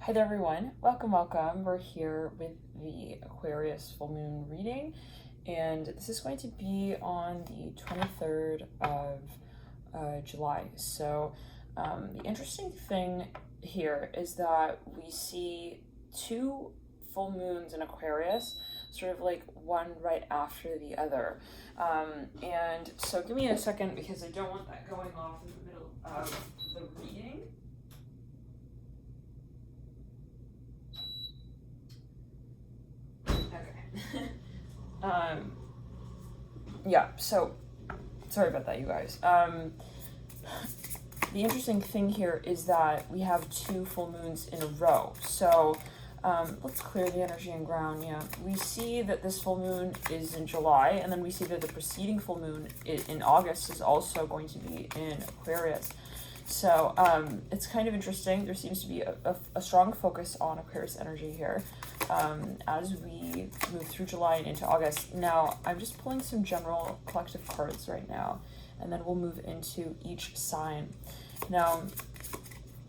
Hi there everyone, welcome. We're here with the Aquarius full moon reading, and this is going to be on the 23rd of July. So the interesting thing here is that we see two full moons in Aquarius, sort of like one right after the other. And so give me a second because I don't want that going off in the middle of the reading. Yeah, so sorry about that, you guys. The interesting thing here is that we have two full moons in a row. So let's clear the energy and ground. Yeah, we see that this full moon is in July, and then we see that the preceding full moon in August is also going to be in Aquarius. So it's kind of interesting. There seems to be a strong focus on Aquarius energy here as we move through July and into August. Now, I'm just pulling some general collective cards right now, and then we'll move into each sign. Now,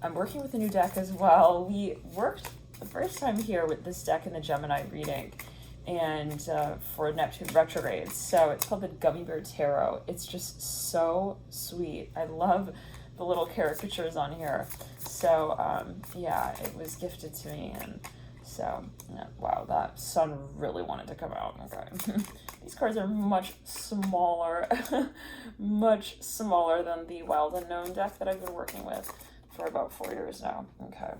I'm working with a new deck as well. We worked the first time here with this deck in the Gemini reading, and for Neptune retrograde. So it's called the Gummy Bear Tarot. It's just so sweet. I love the little caricatures on here. So yeah, it was gifted to me, and so yeah, wow, that sun really wanted to come out. Okay. These cards are much smaller much smaller than the Wild Unknown deck that I've been working with for about 4 years now. Okay,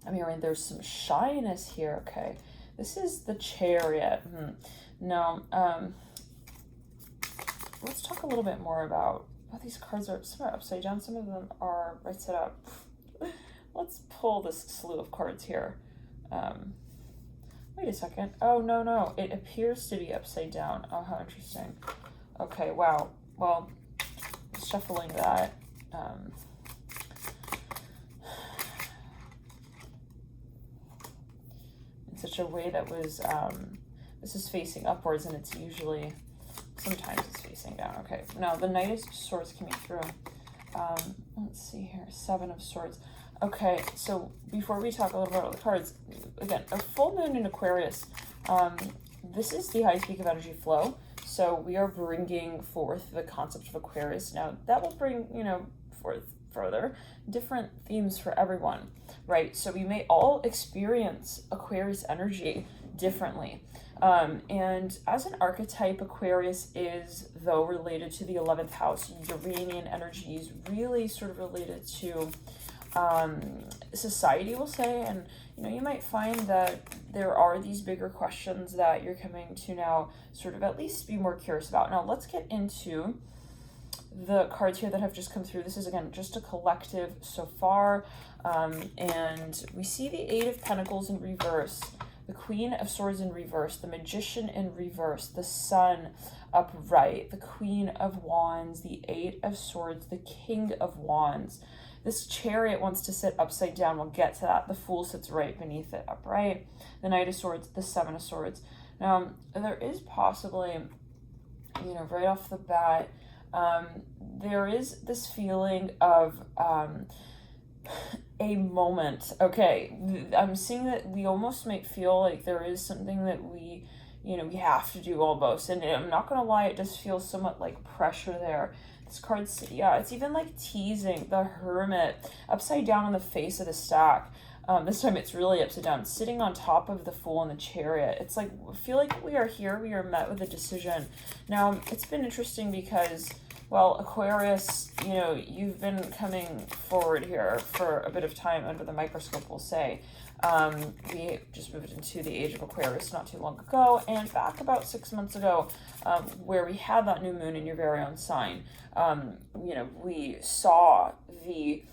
I'm hearing there's some shyness here. Okay, this is the Chariot. No, let's talk a little bit more about these cards. Some are upside down, some of them are right side up. Let's pull this slew of cards here. Wait a second. Oh, no, it appears to be upside down. Oh, how interesting. Okay, wow. Well, shuffling that. In such a way that was, this is facing upwards, and it's usually, sometimes it's facing down. Okay, now the Knight of Swords came through. Let's see here, Seven of Swords. Okay, so before we talk a little bit about the cards, again, a full moon in Aquarius, this is the highest peak of energy flow. So we are bringing forth the concept of Aquarius. Now that will bring, forth further different themes for everyone, right? So we may all experience Aquarius energy differently. And as an archetype, Aquarius is, though, related to the 11th house. Uranian energy is really sort of related to society, we'll say, and you might find that there are these bigger questions that you're coming to now sort of at least be more curious about. Now let's get into the cards here that have just come through. This is, again, just a collective so far, and we see the Eight of Pentacles in reverse, the Queen of Swords in reverse, the Magician in reverse, the Sun upright, the Queen of Wands, the Eight of Swords, the King of Wands. This Chariot wants to sit upside down. We'll get to that. The Fool sits right beneath it, upright. The Knight of Swords, the Seven of Swords. Now, there is possibly, right off the bat, there is this feeling of a moment. Okay, I'm seeing that we almost might feel like there is something that we have to do almost. And I'm not going to lie, it does feel somewhat like pressure there. This card's, yeah, it's even like teasing the Hermit upside down on the face of the stack. This time it's really upside down, sitting on top of the Fool and the Chariot. It's like, I feel like we are here, we are met with a decision. Now, it's been interesting because, well, Aquarius, you've been coming forward here for a bit of time under the microscope, we'll say. We just moved into the age of Aquarius not too long ago, and back about 6 months ago, where we had that new moon in your very own sign, we saw the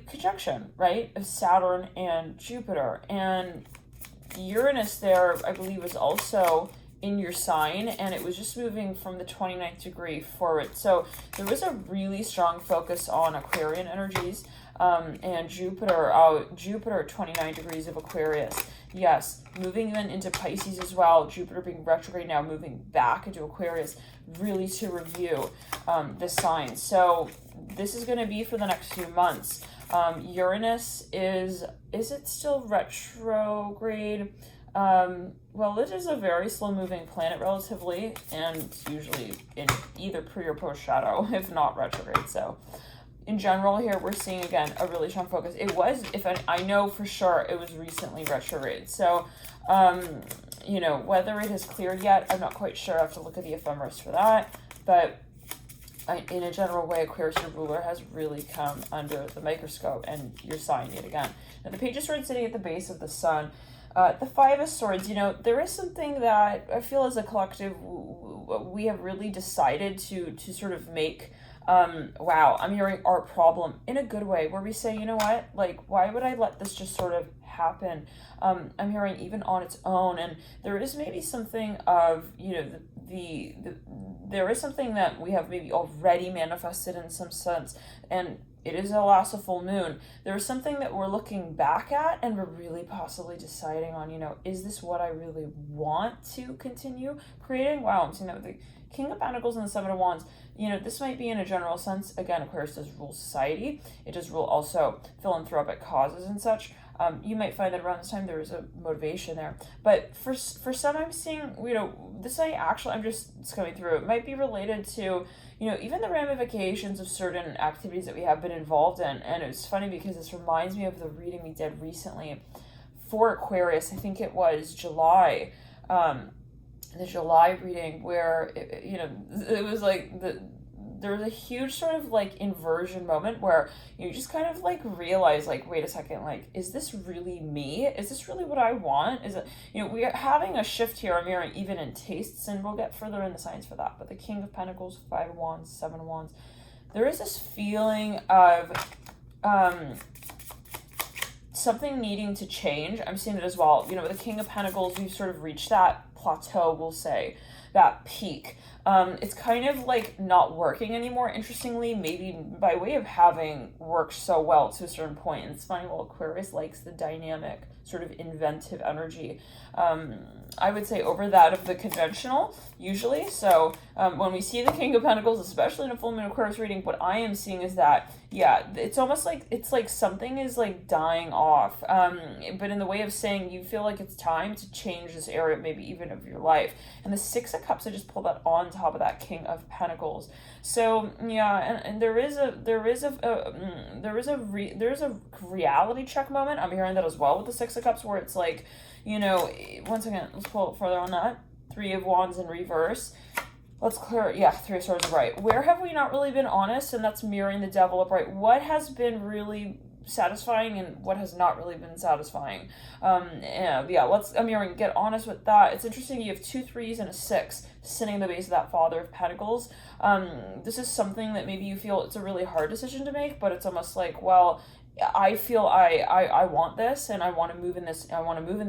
conjunction, right, of Saturn and Jupiter, and Uranus there, I believe, was also in your sign, and it was just moving from the 29th degree forward. So there was a really strong focus on Aquarian energies, and Jupiter 29 degrees of Aquarius. Yes, moving then into Pisces as well, Jupiter being retrograde now, moving back into Aquarius, really to review this sign. So this is going to be for the next few months. Uranus is it still retrograde? Well, it is a very slow-moving planet relatively, and usually in either pre or post-shadow, if not retrograde. So in general here, we're seeing, again, a really strong focus. It was, I know for sure, it was recently retrograde. So, you know, whether it has cleared yet, I'm not quite sure. I have to look at the ephemeris for that. But in a general way, Aquarius, your ruler, has really come under the microscope, and your sign yet again. Now, the Page of Swords sitting at the base of the sun. The Five of Swords, you know, there is something that I feel as a collective we have really decided to sort of make, wow, I'm hearing our problem in a good way, where we say, you know what, like, why would I let this just sort of happen? I'm hearing even on its own, and there is maybe something of, you know, there is something that we have maybe already manifested in some sense, and it is the last of full moon. There's something that we're looking back at, and we're really possibly deciding on, you know, is this what I really want to continue creating? Wow, I'm seeing that with the King of Pentacles and the Seven of Wands. You know, this might be in a general sense. Again, Aquarius does rule society. It does rule also philanthropic causes and such. You might find that around this time there is a motivation there. But for some, I'm seeing, you know, this might actually, I'm just coming through, it might be related to, you know, even the ramifications of certain activities that we have been involved in. And it's funny because this reminds me of the reading we did recently for Aquarius. I think it was July, the July reading, where, you know, it was like there was a huge sort of like inversion moment where you just kind of like realize, like, wait a second, like, is this really me? Is this really what I want? Is it, you know, we are having a shift here. I'm hearing even in tastes, and we'll get further in the science for that. But the King of Pentacles, Five of Wands, Seven of Wands, there is this feeling of something needing to change. I'm seeing it as well. You know, with the King of Pentacles, we've sort of reached that plateau, we'll say, that peak. It's kind of like not working anymore, interestingly, maybe by way of having worked so well to a certain point. And it's funny, well, Aquarius likes the dynamic, sort of inventive energy, I would say, over that of the conventional, usually. So when we see the King of Pentacles, especially in a full moon Aquarius reading, what I am seeing is that, yeah, it's almost like, it's like something is like dying off, but in the way of saying you feel like it's time to change this area, maybe even of your life. And the Six of Cups, I just pulled that on top of that King of Pentacles. So yeah, and there is a reality check moment. I'm hearing that as well with the Six of Cups, where it's like, you know, once again, let's pull it further on that. Three of Wands in reverse. Let's clear, yeah, Three of Swords upright. Where have we not really been honest? And that's mirroring the Devil upright. What has been really satisfying and what has not really been satisfying? I'm hearing, get honest with that. It's interesting, you have 2 3s and a 6 sitting at the base of that Father of Pentacles. This is something that maybe you feel it's a really hard decision to make, but it's almost like, well, I feel I want this, and I want to move in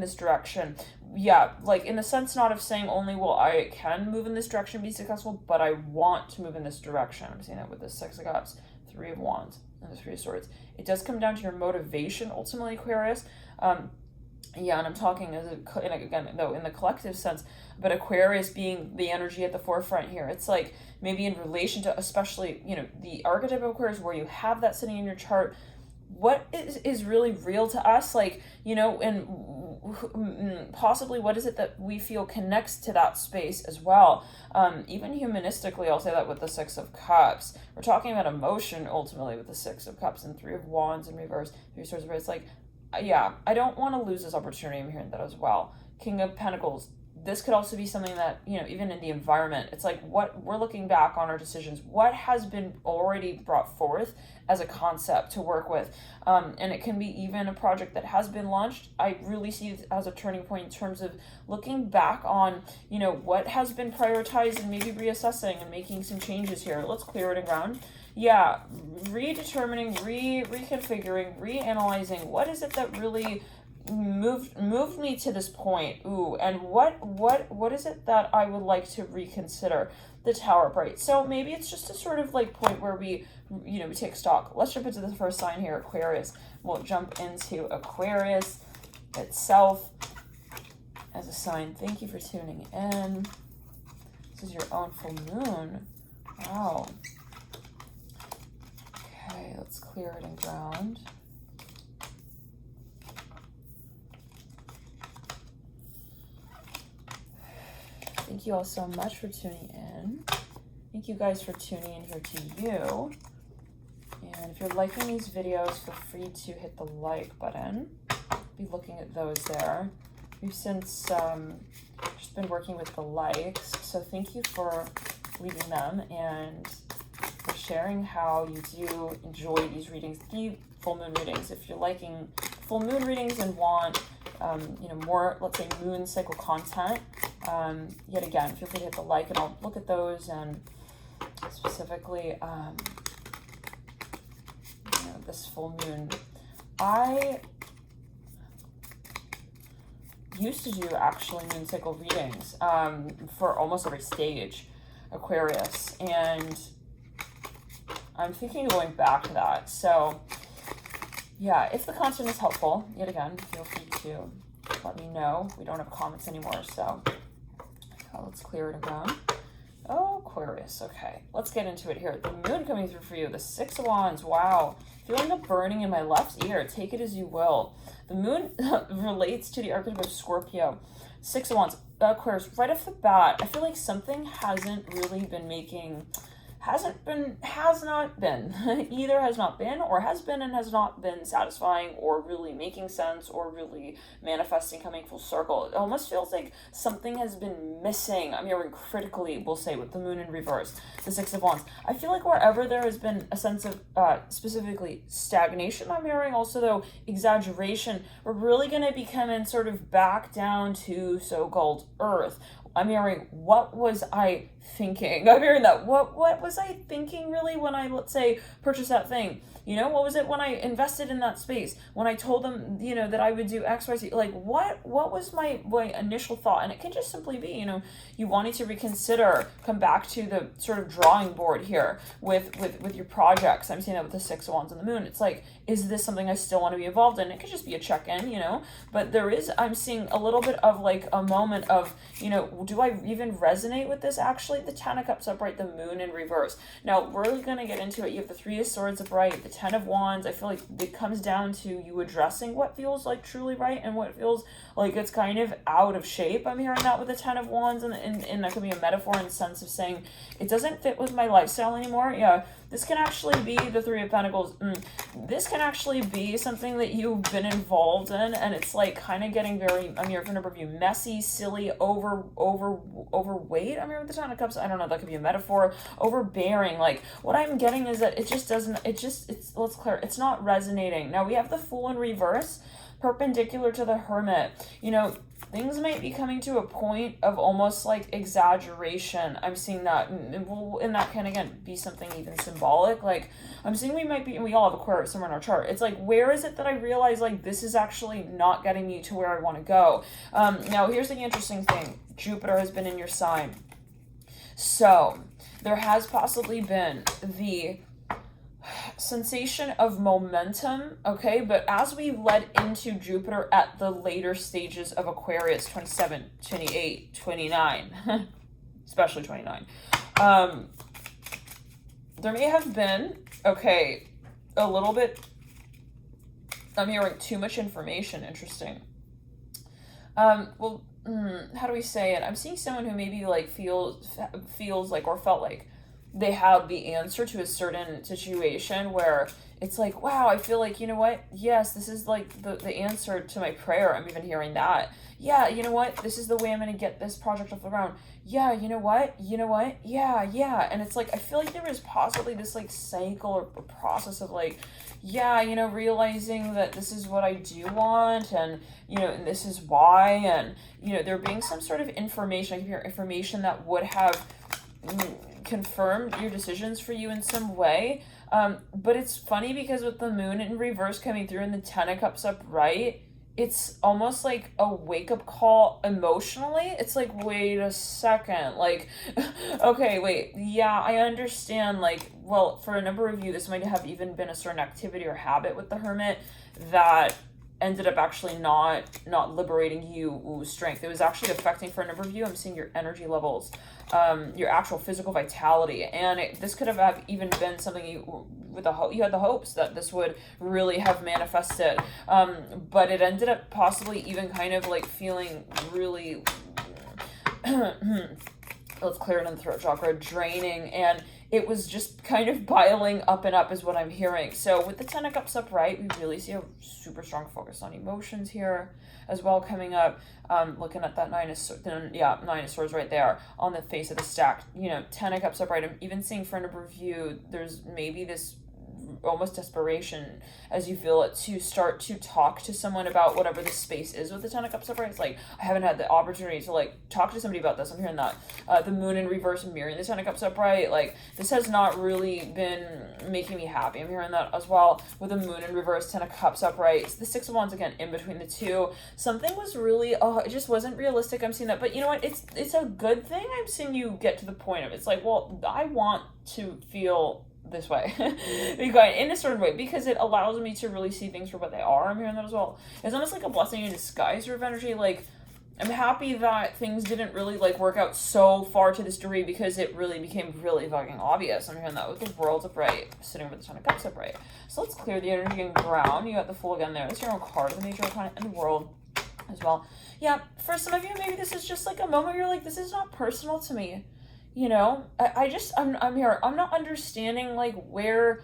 this direction. Yeah, like in the sense not of saying only, well, I can move in this direction, be successful, but I want to move in this direction. I'm seeing that with the Six of Cups, Three of Wands, and the Three of Swords. It does come down to your motivation, ultimately, Aquarius. Yeah, and I'm talking as again, though, in the collective sense, but Aquarius being the energy at the forefront here. It's like maybe in relation to, especially, you know, the archetype of Aquarius, where you have that sitting in your chart. What is really real to us, like, you know, and possibly what is it that we feel connects to that space as well. Even humanistically, I'll say that with the Six of Cups. We're talking about emotion, ultimately, with the Six of Cups and Three of Wands in reverse, Three of Swords. It's like, yeah, I don't want to lose this opportunity. I'm hearing that as well. King of Pentacles. This could also be something that, you know, even in the environment, it's like what we're looking back on our decisions, what has been already brought forth as a concept to work with. And it can be even a project that has been launched. I really see it as a turning point in terms of looking back on, you know, what has been prioritized and maybe reassessing and making some changes here. Let's clear it around. Yeah, redetermining, reconfiguring, reanalyzing. What is it that really moved me to this point? Ooh, and what is it that I would like to reconsider? The Tower upright. So maybe it's just a sort of like point where we, you know, we take stock. Let's jump into the first sign here, Aquarius. We'll jump into Aquarius itself as a sign. Thank you for tuning in. This is your own full moon. Wow. Okay. Okay, let's clear it and ground. Thank you all so much for tuning in. Thank you guys for tuning in here to you. And if you're liking these videos, feel free to hit the like button. Be looking at those there. We've since just been working with the likes, so thank you for leaving them and for sharing how you do enjoy these readings, the full moon readings. If you're liking full moon readings and want more, let's say, moon cycle content, yet again, feel free to hit the like and I'll look at those. And specifically this full moon, I used to do actually moon cycle readings for almost every stage, Aquarius, and I'm thinking of going back to that. So yeah, if the content is helpful, yet again, feel free to let me know. We don't have comments anymore, so let's clear it around. Oh, Aquarius. Okay, let's get into it here. The moon coming through for you, the Six of Wands. Wow, feeling a burning in my left ear. Take it as you will. The moon relates to the archetype of Scorpio. Six of Wands, Aquarius. Right off the bat, I feel like something hasn't really been making, has not been, either has not been or has been and has not been satisfying or really making sense or really manifesting, coming full circle. It almost feels like something has been missing. I'm hearing critically, we'll say, with the moon in reverse, the Six of Wands. I feel like wherever there has been a sense of specifically stagnation, I'm hearing also though exaggeration, we're really going to be coming sort of back down to so-called earth. I'm hearing, what was I thinking? I'm hearing that. What was I thinking really when I, let's say, purchased that thing? You know, what was it when I invested in that space? When I told them, that I would do X, Y, Z? Like, what was my initial thought? And it can just simply be, you wanting to reconsider, come back to the sort of drawing board here with your projects. I'm seeing that with the Six of Wands and the moon. It's like, is this something I still want to be involved in? It could just be a check-in, but I'm seeing a little bit of like a moment of, do I even resonate with this? Actually, the Ten of Cups upright, the moon in reverse. Now, we're going to get into it. You have the Three of Swords upright, the Ten of Wands. I feel like it comes down to you addressing what feels like truly right and what feels like it's kind of out of shape. I'm hearing that with the Ten of Wands, and that could be a metaphor in the sense of saying, it doesn't fit with my lifestyle anymore. Yeah, this can actually be the Three of Pentacles. This can actually be something that you've been involved in, and it's like kind of getting very, I'm here for a number of you, messy, silly, overweight. I'm here with the Ten of Cups. I don't know, that could be a metaphor. Overbearing. Like, what I'm getting is that let's clear, it's not resonating. Now, we have the Fool in reverse, perpendicular to the Hermit. Things might be coming to a point of almost like exaggeration. I'm seeing that, and that can again be something even symbolic. Like, I'm seeing we all have Aquarius somewhere in our chart. It's like, where is it that I realize like this is actually not getting me to where I want to go? Now, here's the interesting thing. Jupiter has been in your sign. So there has possibly been the sensation of momentum, okay, but as we led into Jupiter at the later stages of Aquarius, 27, 28, 29, especially 29, there may have been, okay, a little bit, I'm hearing too much information. Interesting. How do we say it? I'm seeing someone who maybe like feels like or felt like they have the answer to a certain situation where it's like, wow, I feel like, yes, this is like the answer to my prayer. I'm even hearing that. Yeah, this is the way I'm going to get this project off the ground. Yeah, yeah. And it's like, I feel like there is possibly this like cycle or process of like, yeah, realizing that this is what I do want, and, and this is why, and, there being some sort of information, I can hear information that would have confirmed your decisions for you in some way. But it's funny because with the moon in reverse coming through and the Ten of Cups upright, it's almost like a wake-up call emotionally. It's like, wait a second, like, okay, wait, yeah, I understand, like, well, for a number of you, this might have even been a certain activity or habit with the Hermit that ended up actually not liberating you strength. It was actually affecting, for a number of you, I'm seeing your energy levels, your actual physical vitality, and this could have even been something you had the hopes that this would really have manifested, but it ended up possibly even kind of like feeling really let's clear it in the throat chakra, draining, and it was just kind of piling up and up is what I'm hearing. So with the Ten of Cups upright, we really see a super strong focus on emotions here as well coming up. Looking at that Nine of Swords right there on the face of the stack. You know, Ten of Cups upright. I'm even seeing for a number of you, there's maybe this almost desperation as you feel it to start to talk to someone about whatever the space is with the Ten of Cups upright. It's like, I haven't had the opportunity to like talk to somebody about this. I'm hearing that. The Moon in reverse mirroring the Ten of Cups upright. Like, this has not really been making me happy. I'm hearing that as well with the Moon in reverse, Ten of Cups upright. The Six of Wands again in between the two. Something was really, it just wasn't realistic. I'm seeing that. But you know what? It's a good thing I'm seeing you get to the point of it. It's like, well, I want to feel this way in a certain way because it allows me to really see things for what they are. I'm hearing that as well. It's almost like a blessing in disguise sort of energy. Like, I'm happy that things didn't really like work out so far to this degree because it really became really fucking obvious. I'm hearing that with the World upright sitting with the Ten of Cups upright. So let's clear the energy and ground. You got the Fool again there. That's your own card of the Major Arcana and the World as well. Yeah, for some of you, maybe this is just like a moment where you're like, this is not personal to me. You know, I'm here. I'm not understanding like where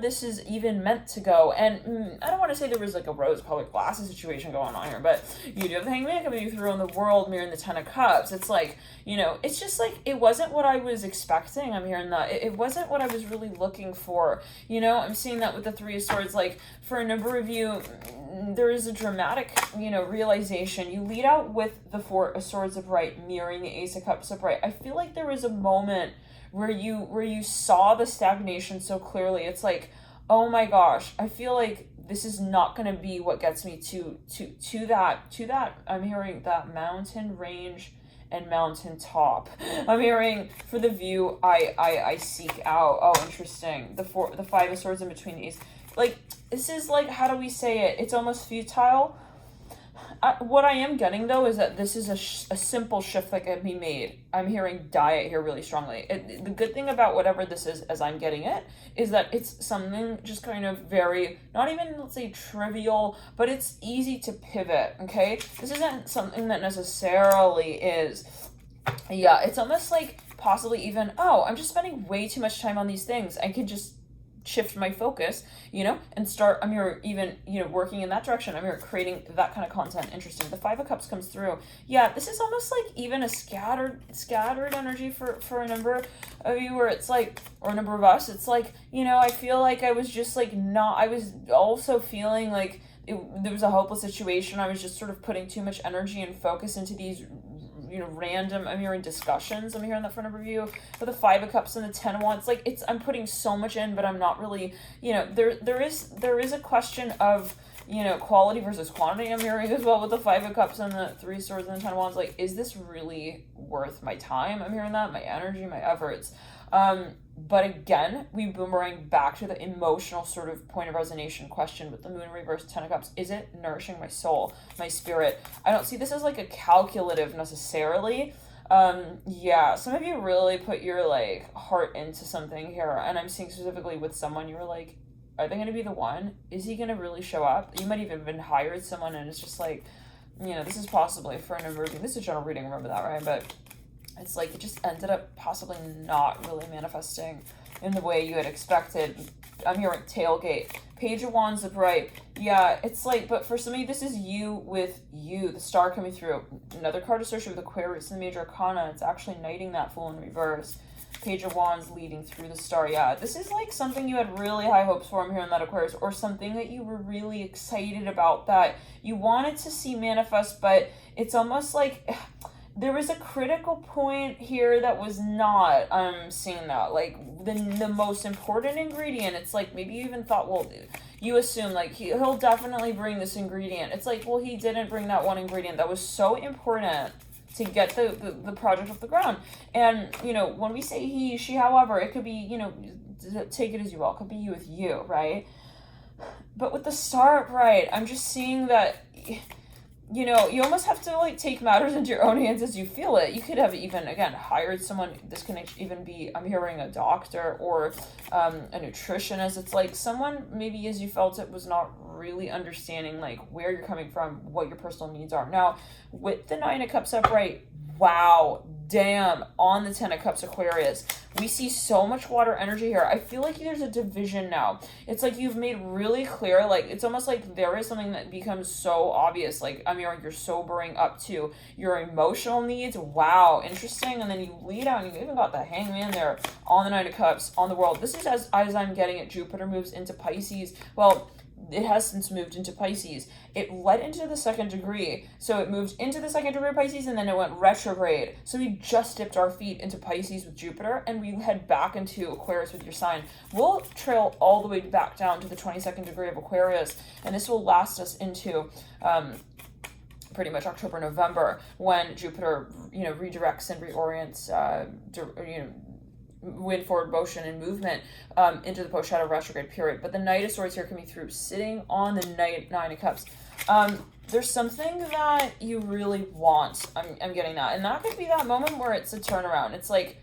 this is even meant to go. And I don't want to say there was like a rose-colored glasses situation going on here, but you do have the Hangman coming you through in the World mirroring the Ten of Cups. It's like, you know, it's just like, it wasn't what I was expecting. I'm hearing that. It wasn't what I was really looking for. You know, I'm seeing that with the Three of Swords. Like, for a number of you, there is a dramatic, you know, realization. You lead out with the Four of Swords upright, mirroring the Ace of Cups upright. I feel like there was a moment where you saw the stagnation so clearly. It's like, oh my gosh, I feel like this is not going to be what gets me to that. I'm hearing that mountain range and mountain top. I'm hearing for the view I seek out. Oh, interesting. The Five of Swords in between these. Like, this is like, how do we say it? It's almost futile. What I am getting, though, is that this is a simple shift that can be made. I'm hearing diet here really strongly. The good thing about whatever this is, as I'm getting it, is that it's something just kind of very, not even, let's say, trivial, but it's easy to pivot, okay? This isn't something that necessarily is, yeah, it's almost like possibly even, oh, I'm just spending way too much time on these things. I could just shift my focus, you know, and start, I'm here even, you know, working in that direction. I'm here creating that kind of content. Interesting. The Five of Cups comes through. Yeah, this is almost like even a scattered energy for a number of you, where it's like, or a number of us, it's like, you know, I feel like I was just like I was also feeling like there was a hopeless situation. I was just sort of putting too much energy and focus into these, you know, random, I'm hearing discussions. I'm hearing that for a number of you. But the Five of Cups and the Ten of Wands, like, I'm putting so much in, but I'm not really, you know, there is a question of, you know, quality versus quantity. I'm hearing as well with the Five of Cups and the Three of Swords and the Ten of Wands. Like, is this really worth my time? I'm hearing that, my energy, my efforts. But again, we boomerang back to the emotional sort of point of resonation question with the Moon reverse, Ten of Cups. Is it nourishing my soul, my spirit? I don't see this as like a calculative necessarily. Yeah, some of you really put your like heart into something here, and I'm seeing specifically with someone you were like, are they going to be the one? Is he going to really show up? You might even have been hired someone, and it's just like, you know, this is possibly for a number of you. This is a general reading, remember that, right? But it's like it just ended up possibly not really manifesting in the way you had expected. I'm hearing tailgate. Page of Wands upright. Yeah, it's like, but for some of you, this is you with you. The Star coming through. Another card associated with Aquarius in the Major Arcana. It's actually knighting that Fool in reverse. Page of Wands leading through the Star. Yeah, this is like something you had really high hopes for. I'm hearing that, Aquarius. Or something that you were really excited about that you wanted to see manifest, but it's almost like there was a critical point here that was not, I'm seeing that, like, the most important ingredient. It's like, maybe you even thought, well, you assume, like, he'll definitely bring this ingredient. It's like, well, he didn't bring that one ingredient that was so important to get the project off the ground. And, you know, when we say he, she, however, it could be, you know, take it as you will. It could be you with you, right? But with the star upright, I'm just seeing that, you know, you almost have to like take matters into your own hands as you feel it. You could have even, again, hired someone. This can even be, I'm hearing a doctor or a nutritionist. It's like someone maybe as you felt it was not really understanding like where you're coming from, what your personal needs are. Now, with the Nine of Cups upright, wow, damn, on the Ten of Cups Aquarius, we see so much water energy here. I feel like there's a division now. It's like you've made really clear, like it's almost like there is something that becomes so obvious. Like, I mean, you're sobering up to your emotional needs. Wow, interesting. And then you lead out and you even got the Hangman there on the Nine of Cups on the World. This is as I'm getting it. Jupiter moves into Pisces. Well, it has since moved into Pisces. It led into the second degree. So it moved into the second degree of Pisces and then it went retrograde. So we just dipped our feet into Pisces with Jupiter and we head back into Aquarius with your sign. We'll trail all the way back down to the 22nd degree of Aquarius, and this will last us into pretty much October, November, when Jupiter, you know, redirects and reorients, wind forward motion and movement into the post-shadow retrograde period. But the Knight of Swords here coming through, sitting on the Nine of Cups. There's something that you really want. I'm getting that. And that could be that moment where it's a turnaround. It's like,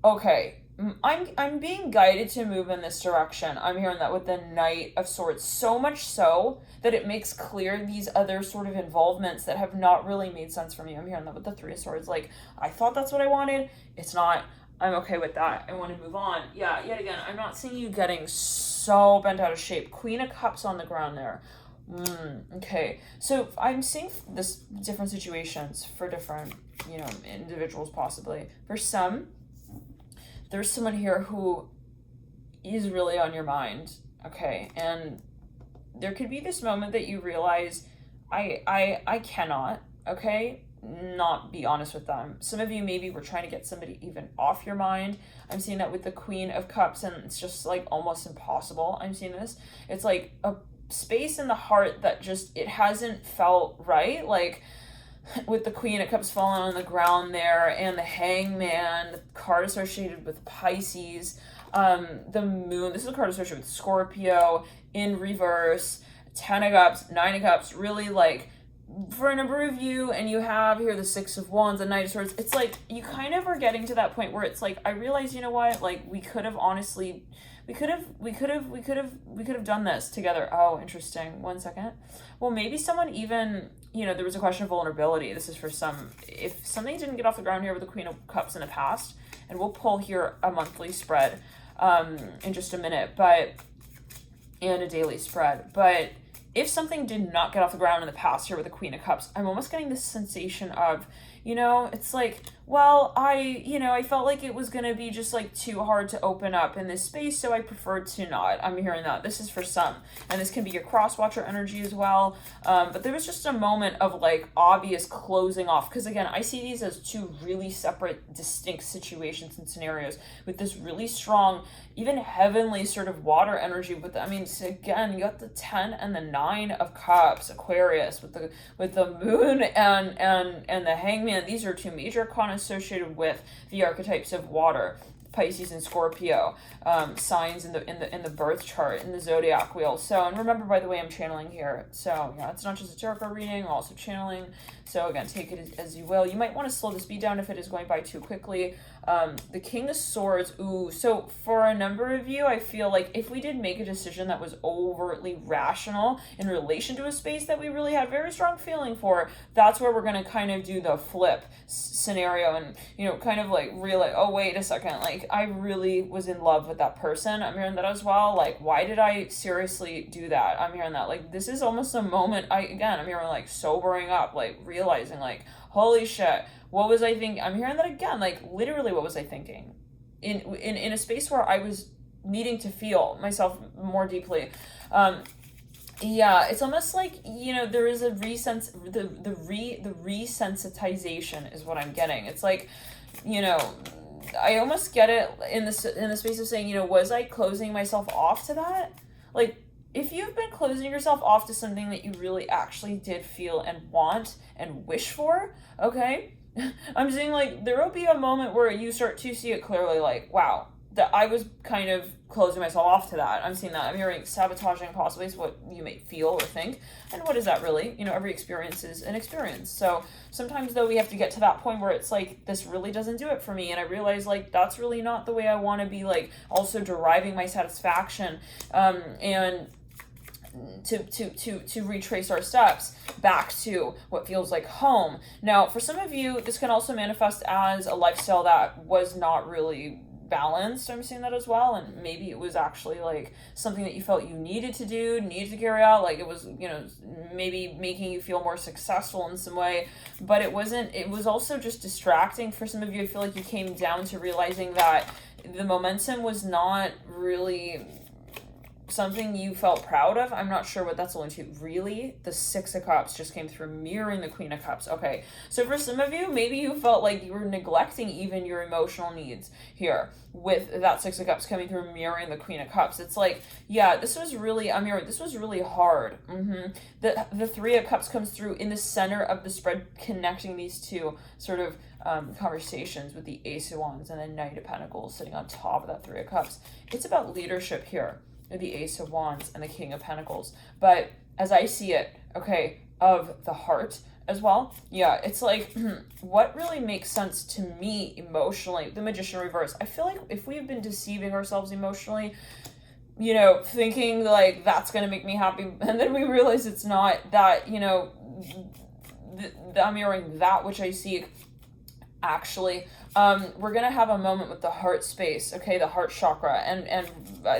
okay, I'm being guided to move in this direction. I'm hearing that with the Knight of Swords. So much so that it makes clear these other sort of involvements that have not really made sense for me. I'm hearing that with the Three of Swords. Like, I thought that's what I wanted. It's not. I'm okay with that. I want to move on. Yeah, yet again, I'm not seeing you getting so bent out of shape. Queen of Cups on the ground there. Okay. So I'm seeing this different situations for different, you know, individuals possibly. For some, there's someone here who is really on your mind. Okay. And there could be this moment that you realize I cannot, okay, not be honest with them. Some of you maybe were trying to get somebody even off your mind. I'm seeing that with the Queen of Cups, and it's just like almost impossible. I'm seeing this. It's like a space in the heart that just, it hasn't felt right. Like with the Queen of Cups falling on the ground there and the Hangman, the card associated with Pisces, the Moon, this is a card associated with Scorpio in reverse, Ten of Cups, Nine of Cups, really like for a number of you, and you have here the Six of Wands, the Knight of Swords. It's like you kind of are getting to that point where it's like, I realize, you know what, like we could have honestly, we could have done this together. Oh, interesting. 1 second. Well, maybe someone even, you know, there was a question of vulnerability. This is for some, if something didn't get off the ground here with the Queen of Cups in the past, and we'll pull here a monthly spread in just a minute, but, and a daily spread, but if something did not get off the ground in the past here with the Queen of Cups, I'm almost getting this sensation of, you know, it's like, well, I felt like it was going to be just like too hard to open up in this space, so I preferred to not. I'm hearing that. This is for some. And this can be your cross-watcher energy as well. But there was just a moment of like obvious closing off. Because again, I see these as two really separate, distinct situations and scenarios with this really strong, even heavenly sort of water energy. With I mean, so again, you got the 10 and the 9 of Cups, Aquarius, with the Moon and the Hangman. These are two major connotations associated with the archetypes of water, Pisces and Scorpio, signs in the birth chart, in the zodiac wheel. So, and remember, by the way, I'm channeling here. So, yeah, it's not just a tarot reading, I'm also channeling. So again, take it as you will. You might want to slow the speed down if it is going by too quickly. The King of Swords, ooh, so for a number of you, I feel like if we did make a decision that was overtly rational in relation to a space that we really had very strong feeling for, that's where we're going to kind of do the flip scenario and, you know, kind of like realize, oh, wait a second, like I really was in love with that person. I'm hearing that as well. Like, why did I seriously do that? I'm hearing that. Like, this is almost a moment, I'm hearing like sobering up, like realizing like, holy shit, what was I thinking? I'm hearing that again, like literally what was I thinking? In a space where I was needing to feel myself more deeply. Yeah, it's almost like, you know, there is a the resensitization is what I'm getting. It's like, you know, I almost get it in the space of saying, you know, was I closing myself off to that? Like, if you've been closing yourself off to something that you really actually did feel and want and wish for, okay, I'm saying like there will be a moment where you start to see it clearly, like, wow, that I was kind of closing myself off to that. I'm seeing that. I'm hearing sabotaging possibly is what you may feel or think. And what is that really? You know, every experience is an experience. So sometimes though we have to get to that point where it's like, this really doesn't do it for me. And I realize like, that's really not the way I want to be, like also deriving my satisfaction. And to retrace our steps back to what feels like home. Now, for some of you, this can also manifest as a lifestyle that was not really balanced. I'm seeing that as well. And maybe it was actually like something that you felt you needed to do, needed to carry out. Like it was, you know, maybe making you feel more successful in some way, but it wasn't, it was also just distracting. For some of you, I feel like you came down to realizing that the momentum was not really something you felt proud of. I'm not sure what that's alluding to. Really, the Six of Cups just came through, mirroring the Queen of Cups. Okay, so for some of you, maybe you felt like you were neglecting even your emotional needs here with that Six of Cups coming through, mirroring the Queen of Cups. It's like, yeah, this was really, this was really hard. The Three of Cups comes through in the center of the spread, connecting these two sort of conversations with the Ace of Wands and the Knight of Pentacles sitting on top of that Three of Cups. It's about leadership here, the Ace of Wands and the King of Pentacles. But as I see it, okay, of the heart as well, yeah, it's like, what really makes sense to me emotionally, the Magician reverse. I feel like if we've been deceiving ourselves emotionally, you know, thinking like that's going to make me happy, and then we realize it's not, that, you know, I'm mirroring that which I seek. Actually, we're gonna have a moment with the heart space, okay, the heart chakra, and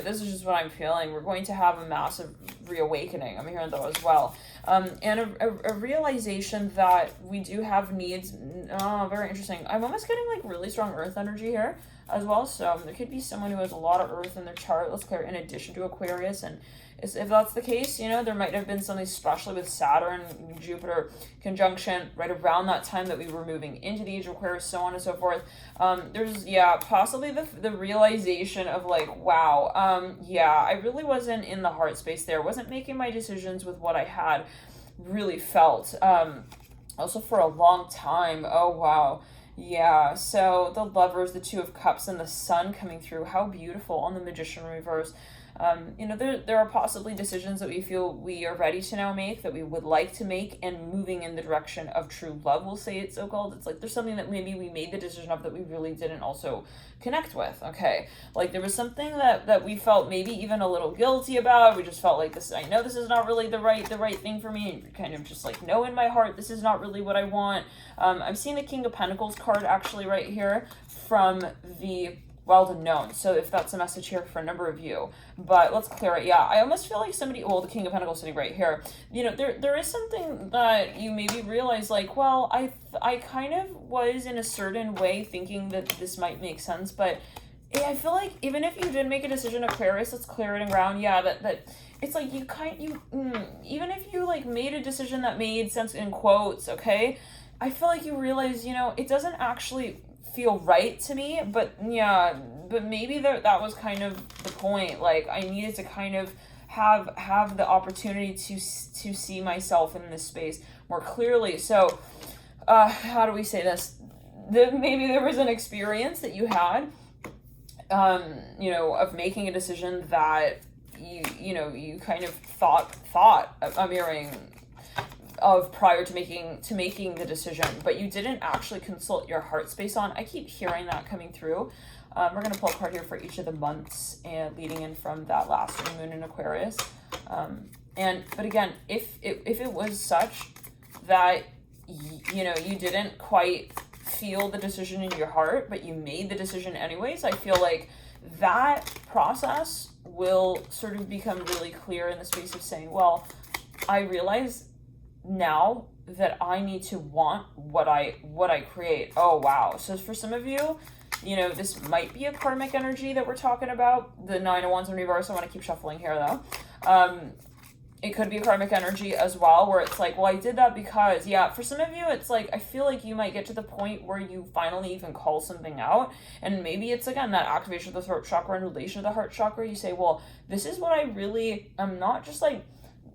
this is just what I'm feeling. We're going to have a massive reawakening. I'm hearing that as well, and a realization that we do have needs. Very interesting. I'm almost getting like really strong earth energy here as well, so there could be someone who has a lot of earth in their chart. Let's clear in addition to Aquarius, and if that's the case, you know, there might have been something especially with Saturn, Jupiter conjunction right around that time that we were moving into the age of Aquarius, so on and so forth. There's, yeah, possibly the realization of like, wow, I really wasn't in the heart space there, wasn't making my decisions with what I had really felt. Also for a long time. Oh, wow. Yeah, so the Lovers, the Two of Cups, and the Sun coming through. How beautiful on the Magician reverse. You know, there are possibly decisions that we feel we are ready to now make, that we would like to make, and moving in the direction of true love, we'll say it's so called. It's like there's something that maybe we made the decision of that we really didn't also connect with, okay? Like there was something that we felt maybe even a little guilty about. We just felt like this, I know this is not really the right thing for me. And kind of just like, know in my heart, this is not really what I want. I'm seeing the King of Pentacles card actually right here from the Wild Unknown. So if that's a message here for a number of you, but let's clear it. Yeah, I almost feel like somebody, well, the King of Pentacles sitting right here, you know, there is something that you maybe realize like, well, I kind of was in a certain way thinking that this might make sense, but I feel like even if you did make a decision, Aquarius, let's clear it and ground. Yeah, that it's like even if you like made a decision that made sense in quotes, okay, I feel like you realize, you know, it doesn't actually feel right to me, but yeah, but maybe that was kind of the point. Like I needed to kind of have the opportunity to see myself in this space more clearly. So how do we say this? Maybe there was an experience that you had, you know, of making a decision that you kind of thought I'm hearing of prior to making the decision, but you didn't actually consult your heart space on. I keep hearing that coming through. We're going to pull a card here for each of the months and leading in from that last new moon in Aquarius. But again, if it was such that you know you didn't quite feel the decision in your heart, but you made the decision anyways, I feel like that process will sort of become really clear in the space of saying, well, I realize now that I need to want what I create. Oh wow. So for some of you, you know, this might be a karmic energy that we're talking about. The Nine of Wands in reverse. I want to keep shuffling here though. It could be a karmic energy as well, where it's like, well, I did that because, yeah, for some of you, it's like, I feel like you might get to the point where you finally even call something out. And maybe it's, again, that activation of the throat chakra in relation to the heart chakra. You say, well, this is what I really am not just like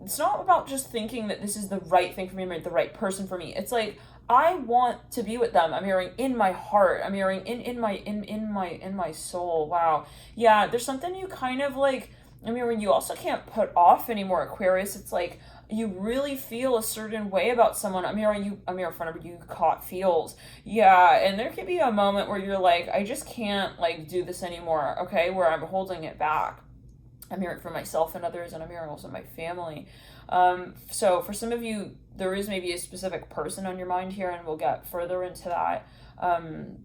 it's not about just thinking that this is the right thing for me, the right person for me. It's like, I want to be with them. I'm hearing in my heart. I'm hearing in my soul. Wow. Yeah, there's something you kind of like, I'm hearing you also can't put off anymore, Aquarius. It's like you really feel a certain way about someone. I'm hearing front of you caught feels. Yeah, and there could be a moment where you're like, I just can't like do this anymore, okay? Where I'm holding it back. I'm hearing for myself and others, and I'm hearing also my family. So for some of you, there is maybe a specific person on your mind here, and we'll get further into that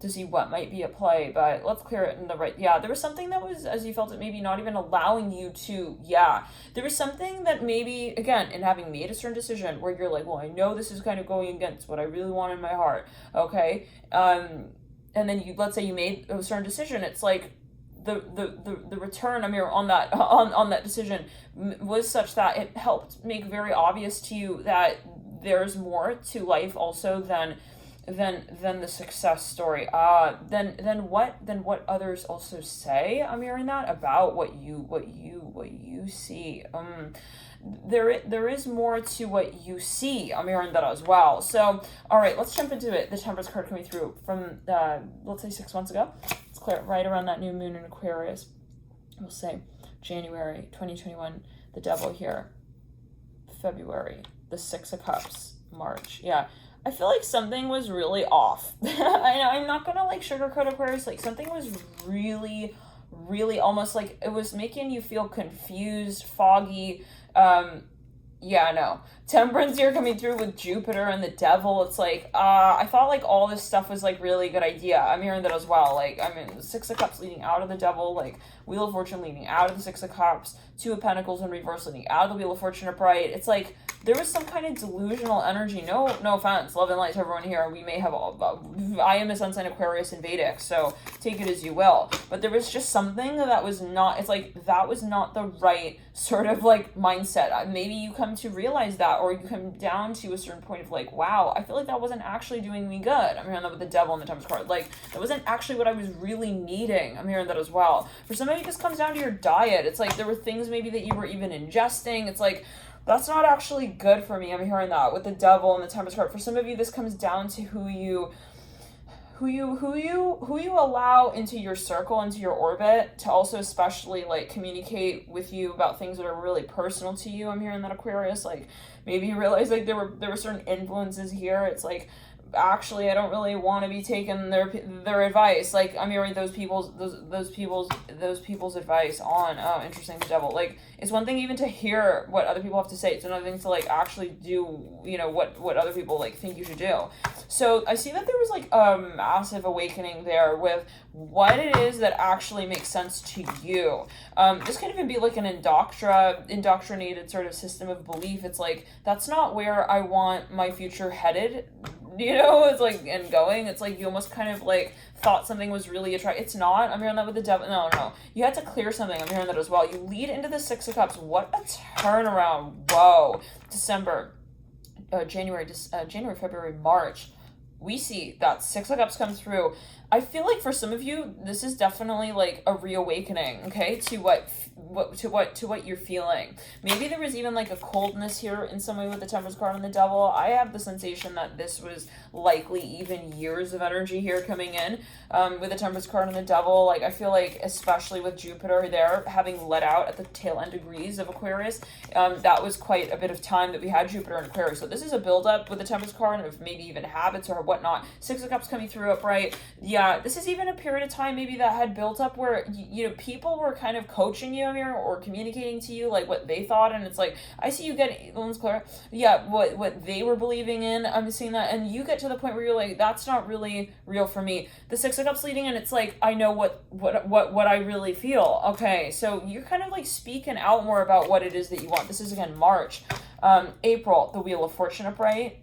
to see what might be at play. But let's clear it in the right. Yeah, there was something that was, as you felt it, maybe not even allowing you to. Yeah, there was something that maybe, again, in having made a certain decision where you're like, well, I know this is kind of going against what I really want in my heart. Okay. And then let's say you made a certain decision. It's like, the return on that decision was such that it helped make very obvious to you that there's more to life also than the success story. Then what others also say. I'm hearing that about what you see. There is more to what you see. I'm hearing that as well. So, all right, let's jump into it. The Temperance card coming through from, let's say 6 months ago. Let's clear it right around that new moon in Aquarius. We'll say January 2021, the Devil here. February, the 6 of Cups. March, yeah. I feel like something was really off. I'm not gonna like sugarcoat Aquarius. Like something was really, really almost like it was making you feel confused, foggy. Yeah, no. Temperance here coming through with Jupiter and the Devil. It's like, I thought like all this stuff was like really a good idea. I'm hearing that as well. Like, I mean, the 6 of Cups leading out of the Devil, like Wheel of Fortune leading out of the 6 of Cups, 2 of Pentacles in reverse leading out of the Wheel of Fortune upright. It's like there was some kind of delusional energy. No offense, love and light to everyone here. We may have all. I am a sun sign Aquarius in Vedic, so take it as you will. But there was just something that was not. It's like that was not the right sort of like mindset. Maybe you come to realize that, or you come down to a certain point of like, wow, I feel like that wasn't actually doing me good. I'm hearing that with the Devil and the Temperance card. Like that wasn't actually what I was really needing. I'm hearing that as well. For some of you, it just comes down to your diet. It's like there were things maybe that you were even ingesting. It's like, that's not actually good for me. I'm hearing that with the Devil and the Temperance card. For some of you, this comes down to who you allow into your circle, into your orbit, to also especially like communicate with you about things that are really personal to you. I'm hearing that, Aquarius. Like maybe you realize like there were certain influences here. It's like, actually I don't really want to be taking their advice. Like I'm hearing those people's advice on, oh, interesting, the Devil. Like it's one thing even to hear what other people have to say. It's another thing to like actually do, what other people like think you should do. So I see that there was like a massive awakening there with what it is that actually makes sense to you. This could even be like an indoctrinated sort of system of belief. It's like, that's not where I want my future headed. It's like, and going, it's like you almost kind of like thought something was really attractive. It's not. I'm hearing that with the Devil. No. You had to clear something. I'm hearing that as well. You lead into the 6 of Cups. What a turnaround. Whoa. January, February, March. We see that 6 of Cups come through. I feel like for some of you, this is definitely like a reawakening, okay, to what you're feeling. Maybe there was even like a coldness here in some way with the Temperance card and the Devil. I have the sensation that this was likely even years of energy here coming in with the Temperance card and the Devil. Like I feel like especially with Jupiter there having let out at the tail end degrees of Aquarius, that was quite a bit of time that we had Jupiter in Aquarius. So this is a buildup with the Temperance card of maybe even habits or whatnot. 6 of Cups coming through upright. Yeah, this is even a period of time maybe that had built up where people were kind of coaching you here or communicating to you like what they thought, and it's like I see you getting what they were believing in. I'm seeing that, and you get to the point where you're like, that's not really real for me. The 6 of Cups leading, and it's like I know what I really feel. Okay, so you're kind of like speaking out more about what it is that you want. This is again March, April, the Wheel of Fortune upright.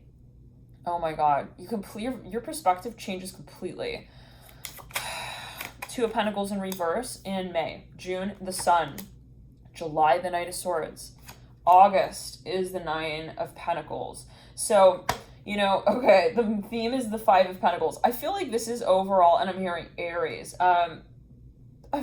Oh my God, your perspective changes completely. 2 of Pentacles in reverse in May. June, the Sun. July, the Knight of Swords. August is the 9 of Pentacles. So, okay, the theme is the 5 of Pentacles. I feel like this is overall, and I'm hearing Aries. I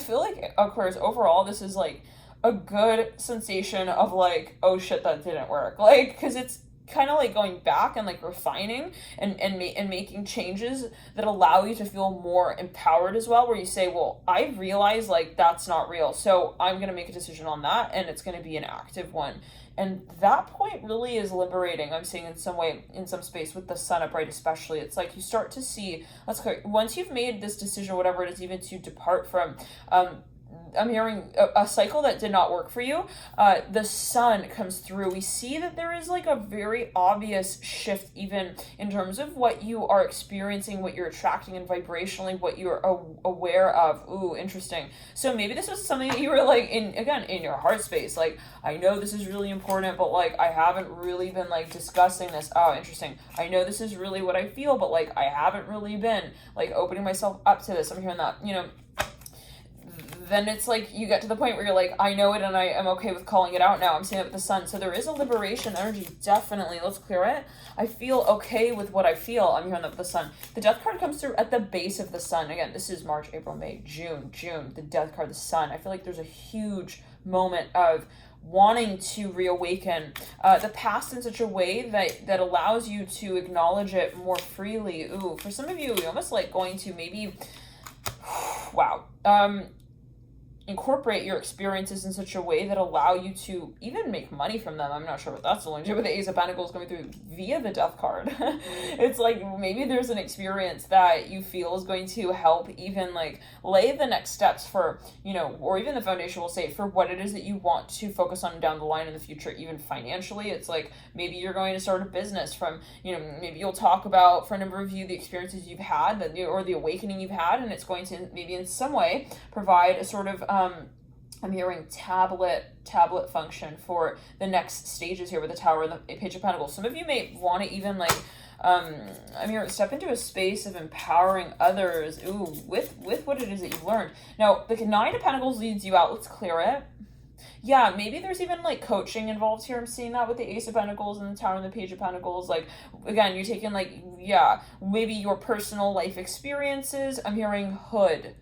feel like Aquarius, overall, this is like a good sensation of like, oh shit, that didn't work. Like, because it's kind of like going back and like refining and making changes that allow you to feel more empowered as well, where you say, well, I realize like that's not real, so I'm going to make a decision on that, and it's going to be an active one. And that point really is liberating, I'm seeing in some way, in some space with the sun upright especially. It's like you start to see, let's go, once you've made this decision, whatever it is, even to depart from I'm hearing a cycle that did not work for you, the sun comes through. We see that there is like a very obvious shift even in terms of what you are experiencing, what you're attracting, and vibrationally what you're aware of. Ooh, interesting. So maybe this was something that you were like in your heart space. Like, I know this is really important, but like I haven't really been like discussing this. Oh, interesting. I know this is really what I feel, but like I haven't really been like opening myself up to this. I'm hearing that, then it's like you get to the point where you're like, I know it and I am okay with calling it out now. I'm seeing it with the sun. So there is a liberation energy, definitely. Let's clear it. I feel okay with what I feel. I'm hearing that with the sun. The death card comes through at the base of the sun. Again, this is March, April, May, June. The death card, the sun. I feel like there's a huge moment of wanting to reawaken the past in such a way that allows you to acknowledge it more freely. Ooh, for some of you, you're almost like going to maybe, wow, incorporate your experiences in such a way that allow you to even make money from them. I'm not sure what that's going to do with the Ace of Pentacles going through via the Death card. It's like maybe there's an experience that you feel is going to help even like lay the next steps for, or even the foundation will say for what it is that you want to focus on down the line in the future, even financially. It's like maybe you're going to start a business from, maybe you'll talk about, for a number of you, the experiences you've had or the awakening you've had, and it's going to maybe in some way provide a sort of I'm hearing tablet function for the next stages here with the Tower and the Page of Pentacles. Some of you may want to even like, I'm hearing step into a space of empowering others, with what it is that you've learned. Now, the Nine of Pentacles leads you out. Let's clear it. Yeah, maybe there's even like coaching involved here. I'm seeing that with the Ace of Pentacles and the Tower and the Page of Pentacles. Like, again, you're taking like, maybe your personal life experiences. I'm hearing hood.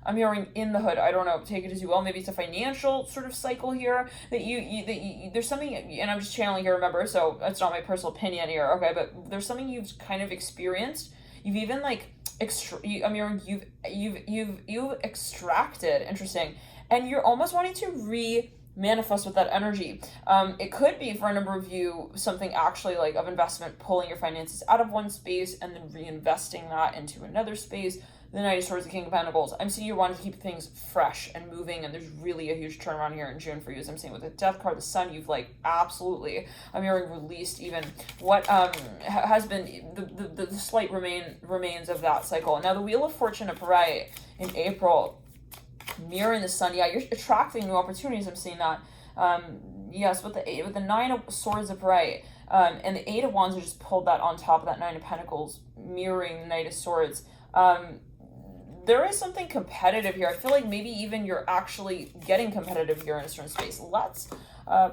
I'm hearing in the hood. I don't know. Take it as you will. Maybe it's a financial sort of cycle here that you there's something, and I'm just channeling here. Remember, so that's not my personal opinion here. Okay, but there's something you've kind of experienced. You've even like I'm hearing you've extracted. Interesting, and you're almost wanting to manifest with that energy. It could be for a number of you something actually like of investment, pulling your finances out of one space and then reinvesting that into another space. The Knight of Swords, the King of Pentacles. I'm seeing you wanting to keep things fresh and moving, and there's really a huge turnaround here in June for you, as I'm seeing with the Death card, the Sun, you've like absolutely, I'm hearing released even what has been the slight remains of that cycle. Now the Wheel of Fortune upright in April, mirroring the Sun. Yeah, you're attracting new opportunities. I'm seeing that. Yes, with the Nine of Swords upright, and the Eight of Wands, I just pulled that on top of that Nine of Pentacles, mirroring the Knight of Swords. There is something competitive here. I feel like maybe even you're actually getting competitive here in a certain space. Let's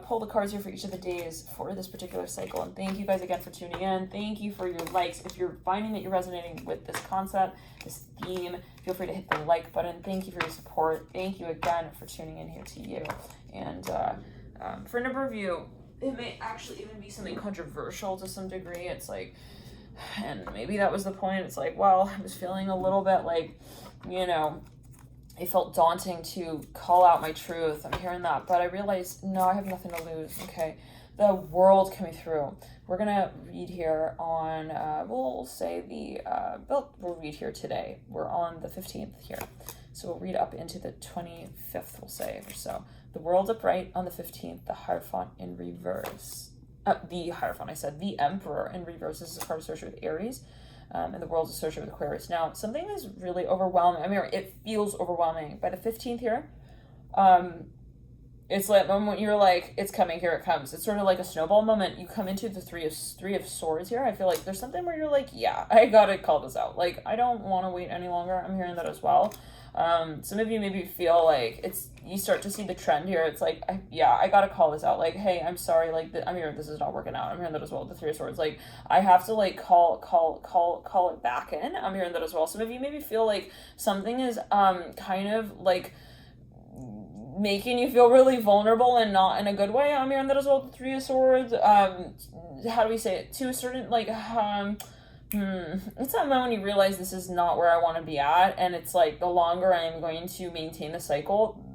pull the cards here for each of the days for this particular cycle. And thank you guys again for tuning in. Thank you for your likes. If you're finding that you're resonating with this concept, this theme, feel free to hit the like button. Thank you for your support. Thank you again for tuning in here to you. And for a number of you, it may actually even be something controversial to some degree. It's like, and maybe that was the point. It's like, well, I was feeling a little bit like, it felt daunting to call out my truth. I'm hearing that, but I realized, no, I have nothing to lose. Okay, the world coming through. We're gonna read here on, we'll read here today. We're on the 15th here. So we'll read up into the 25th, we'll say, or so. The World upright on the 15th, the Hierophant in reverse. The Hierophant, I said, the Emperor in reverse. This is a card associated with Aries, and the World is associated with Aquarius. Now, something is really overwhelming. I mean, it feels overwhelming. By the 15th here, it's like the moment you're like, it's coming, here it comes. It's sort of like a snowball moment. You come into the three of Swords here. I feel like there's something where you're like, yeah, I gotta call this out. Like, I don't want to wait any longer. I'm hearing that as well. Some of you maybe feel like you start to see the trend here. It's like, I gotta call this out. Like, hey, I'm sorry. Like, I'm hearing this is not working out. I'm hearing that as well. The Three of Swords. Like, I have to like call it back in. I'm hearing that as well. Some of you maybe feel like something is kind of like making you feel really vulnerable and not in a good way. I'm hearing that as well, the Three of Swords. How do we say it? To a certain, like, it's that moment when you realize this is not where I want to be at, and it's like the longer I am going to maintain the cycle,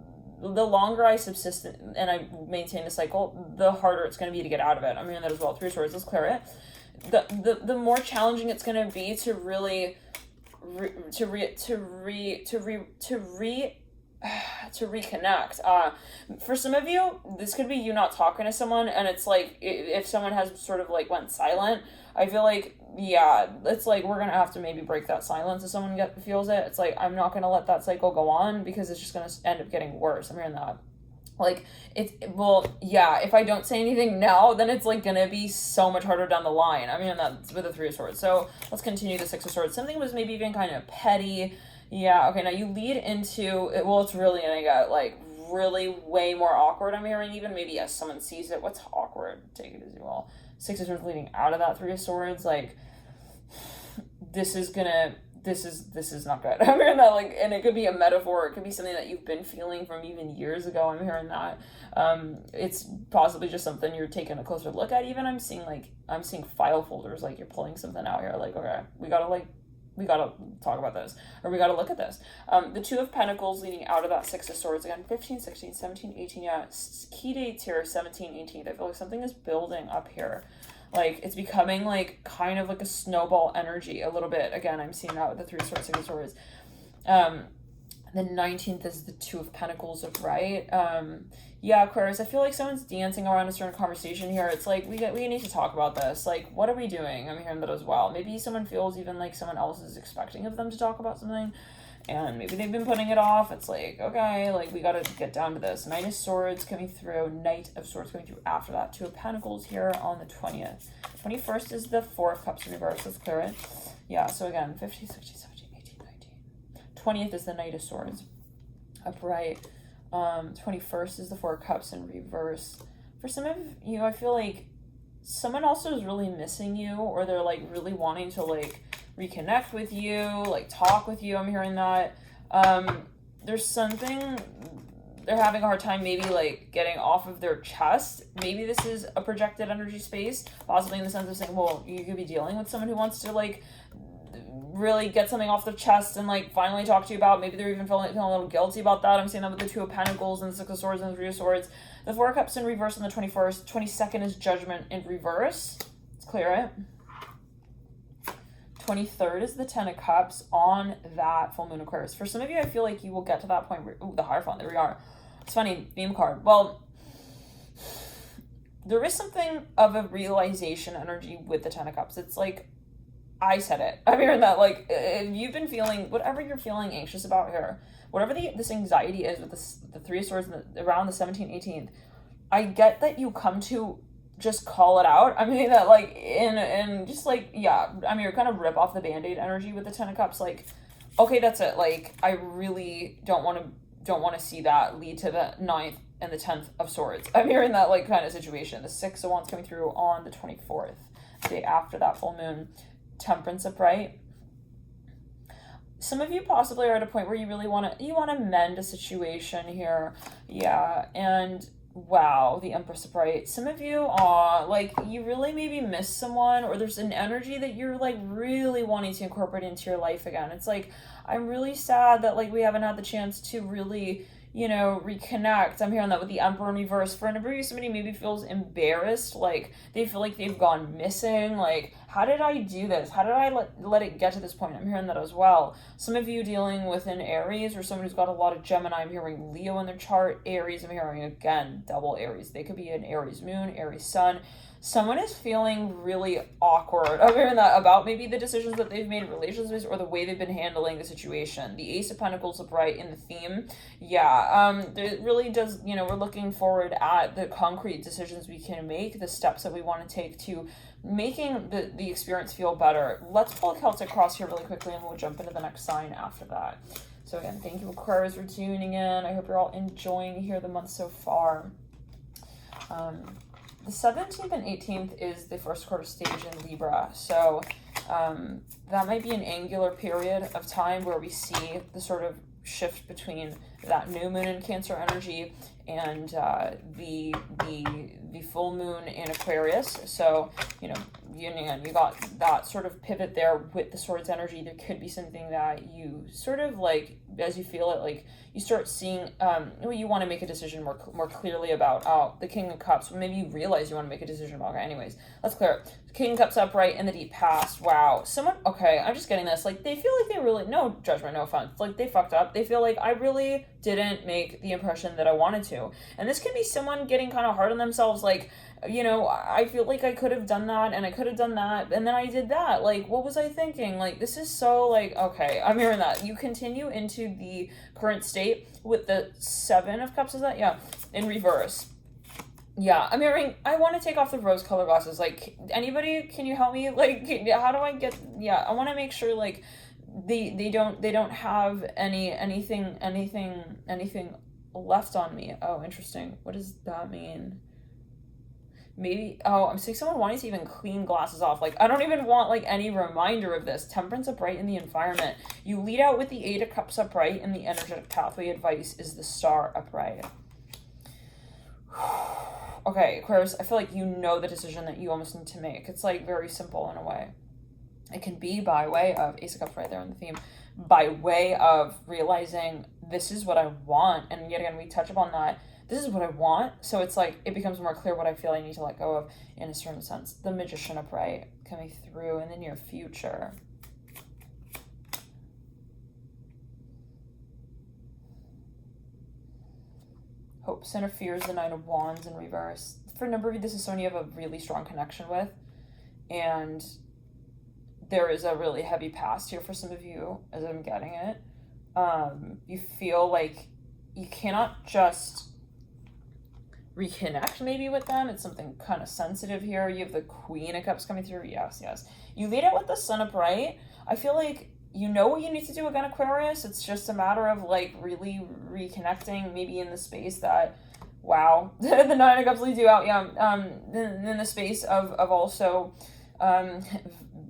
the longer I subsist and I maintain the cycle, the harder it's going to be to get out of it. I'm hearing that as well. Three of Swords, let's clear it. The more challenging it's going to be to really to reconnect. For some of you, this could be you not talking to someone, and it's like if someone has sort of like went silent, I feel like, yeah, it's like we're gonna have to maybe break that silence if someone feels it. It's like, I'm not gonna let that cycle go on because it's just gonna end up getting worse. I'm hearing that. Like, if I don't say anything now, then it's like gonna be so much harder down the line. I mean, that's with the Three of Swords. So let's continue the Six of Swords. Something was maybe even kind of petty. Yeah, okay, now you lead into it. Well, it's really gonna get like really way more awkward. I'm hearing, even maybe as someone sees it. What's awkward? Take it as you will. Six of Swords leading out of that Three of Swords, like, this is not good. I'm hearing that, like, and it could be a metaphor. It could be something that you've been feeling from even years ago. I'm hearing that. It's possibly just something you're taking a closer look at. Even I'm seeing file folders, like you're pulling something out here. Like, okay, we gotta talk about this, or we gotta look at this. The Two of Pentacles leading out of that Six of Swords, again, 15, 16, 17, 18, yeah, key dates here, 17, 18. I feel like something is building up here. Like, it's becoming, like, kind of like a snowball energy a little bit. Again, I'm seeing that with the Three of Swords, Six of Swords. The 19th is the Two of Pentacles, right? Yeah, Aquarius, I feel like someone's dancing around a certain conversation here. It's like, we need to talk about this. Like, what are we doing? I'm hearing that as well. Maybe someone feels even like someone else is expecting of them to talk about something, and maybe they've been putting it off. It's like, okay, like, we gotta get down to this. Knight of Swords coming through, Knight of Swords coming through after that. Two of Pentacles here on the 20th. 21st is the Four of Cups in reverse. Let's clear it. Yeah, so again, 15, 16, 17, 18, 19. 20th is the Knight of Swords upright. 21st is the Four of Cups in reverse. For some of you, I feel like someone also is really missing you, or they're like really wanting to like reconnect with you, like talk with you. I'm hearing that. There's something they're having a hard time maybe like getting off of their chest. Maybe this is a projected energy space, possibly in the sense of saying, well, you could be dealing with someone who wants to like really get something off their chest and like finally talk to you about. Maybe they're even feeling a little guilty about that. I'm seeing that with the Two of Pentacles and the Six of Swords and the Three of Swords. The Four of Cups in reverse on the 21st. 22nd is Judgment in reverse. Let's clear it. 23rd is the Ten of Cups on that full moon Aquarius. For some of you, I feel like you will get to that point where, the Hierophant, there we are. It's funny, theme card. Well, there is something of a realization energy with the Ten of Cups. It's like, I said it. I'm hearing that, like, if you've been feeling, whatever you're feeling anxious about here, whatever this anxiety is with the Three of Swords around the 17th, 18th, I get that you come to just call it out. I mean, that, like, in just, like, yeah, I mean, you're kind of rip off the Band-Aid energy with the Ten of Cups, like, okay, that's it. Like, I really don't want to see that lead to the 9th and the 10th of Swords. I'm hearing that, like, kind of situation. The Six of Wands coming through on the 24th, the day after that full moon. Temperance upright. Some of you possibly are at a point where you really want to mend a situation here. Yeah, and wow, the Empress upright. Some of you are like, you really maybe miss someone, or there's an energy that you're like really wanting to incorporate into your life again. It's like, I'm really sad that like we haven't had the chance to really, you know, reconnect. I'm hearing that with the Emperor in reverse. For a number of you, somebody maybe feels embarrassed, like they feel like they've gone missing, like, how did I do this? How did I let it get to this point? I'm hearing that as well. Some of you dealing with an Aries, or someone who's got a lot of Gemini. I'm hearing Leo in their chart. Aries, I'm hearing, again, double Aries. They could be an Aries moon, Aries sun. Someone is feeling really awkward. I'm hearing that about maybe the decisions that they've made in relationships, or the way they've been handling the situation. The Ace of Pentacles upright in the theme. Yeah, it really does, you know, we're looking forward at the concrete decisions we can make, the steps that we want to take to making the experience feel better. Let's pull a Celtic cross here really quickly, and we'll jump into the next sign after that. So again, thank you, Aquarius, for tuning in. I hope you're all enjoying here the month so far. The 17th and 18th is the first quarter stage in Libra. So that might be an angular period of time where we see the sort of shift between that new moon in Cancer energy and the full moon in Aquarius. So, you know, you got that sort of pivot there with the Swords energy. There could be something that you sort of like, as you feel it, like you start seeing, you want to make a decision more clearly about. The King of Cups. Maybe you realize you want to make a decision about. Okay, anyways, let's clear it. King of Cups upright in the deep past. Wow, someone. Okay, I'm just getting this. Like they feel like they really, no judgment, no offense. Like they fucked up. They feel like I really didn't make the impression that I wanted to. And this can be someone getting kind of hard on themselves. Like, you know, I feel like I could have done that and I could have done that and then I did that. Like, what was I thinking? Like, this is so like, okay, I'm hearing that. You continue into the current state with the Seven of Cups, is that? Yeah, in reverse. Yeah, I'm hearing, I want to take off the rose color glasses. Like, anybody, can you help me? Like, how do I get, yeah, I want to make sure, like, they don't have anything left on me. Oh, interesting. What does that mean? Maybe, oh, I'm seeing someone wanting to even clean glasses off. Like, I don't even want, like, any reminder of this. Temperance upright in the environment. You lead out with the Eight of Cups upright, and the energetic pathway advice is the Star upright. Okay, Aquarius, I feel like you know the decision that you almost need to make. It's, like, very simple in a way. It can be by way of Ace of Cups right there in the theme, by way of realizing this is what I want. And yet again, we touch upon that. This is what I want. So it's like, it becomes more clear what I feel I need to let go of in a certain sense. The Magician upright coming through in the near future. Hope Center fears the Nine of Wands in reverse. For a number of you, this is someone you have a really strong connection with. And there is a really heavy past here for some of you, as I'm getting it. You feel like you cannot just reconnect maybe with them. It's something kind of sensitive here. You have the Queen of Cups coming through. Yes. You lead out with the Sun upright. I feel like you know what you need to do again, Aquarius. It's just a matter of like really reconnecting maybe in the space that, wow, the Nine of Cups leads you out. Yeah. In the space of also,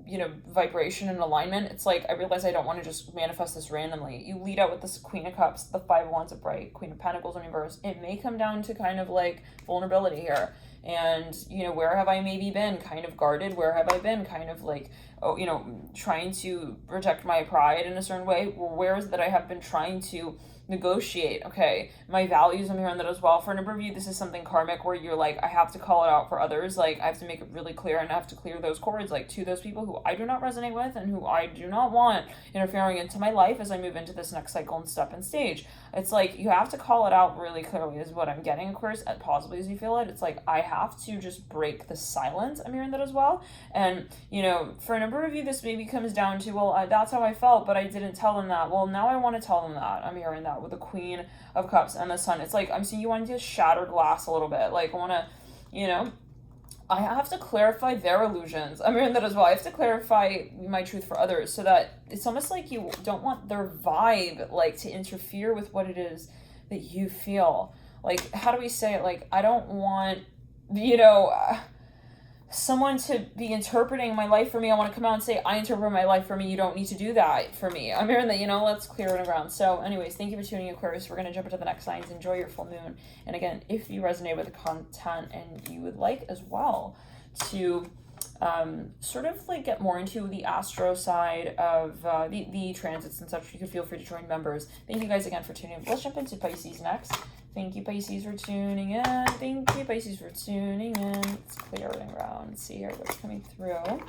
you know, vibration and alignment. It's like, I realize I don't want to just manifest this randomly. You lead out with this Queen of Cups, the Five of Wands upright, Queen of Pentacles in reverse. It may come down to kind of like vulnerability here. And, you know, where have I maybe been kind of guarded? Where have I been kind of like, oh, you know, trying to protect my pride in a certain way? Where is that I have been trying to negotiate? Okay, my values, I'm hearing that as well. For a number of you, this is something karmic where you're like, I have to call it out for others. Like, I have to make it really clear and I have to clear those cords, like, to those people who I do not resonate with and who I do not want interfering into my life as I move into this next cycle and step and stage. It's like, you have to call it out really clearly is what I'm getting, of course, possibly as you feel it. It's like, I have to just break the silence. I'm hearing that as well. And, you know, for a number of you, this maybe comes down to, well, that's how I felt, but I didn't tell them that. Well, now I want to tell them that. I'm hearing that with the Queen of Cups and the Sun. It's like, I'm seeing you wanting to shatter glass a little bit. Like, I want to, you know, I have to clarify their illusions. I'm hearing that as well. I have to clarify my truth for others so that it's almost like you don't want their vibe, like, to interfere with what it is that you feel. Like, how do we say it? Like, I don't want, you know, someone to be interpreting my life for me. I want to come out and say, I interpret my life for me. You don't need to do that for me. I'm hearing that, you know, let's clear it around. So anyways, thank you for tuning in, Aquarius. We're going to jump into the next signs. Enjoy your full moon. And again, if you resonate with the content and you would like as well to sort of like get more into the astro side of the transits and such, you can feel free to join members. Thank you guys again for tuning in. Let's jump into Pisces next. Thank you, Pisces, for tuning in. Thank you, Pisces, for tuning in. Let's clear it around. Let's see here what's coming through.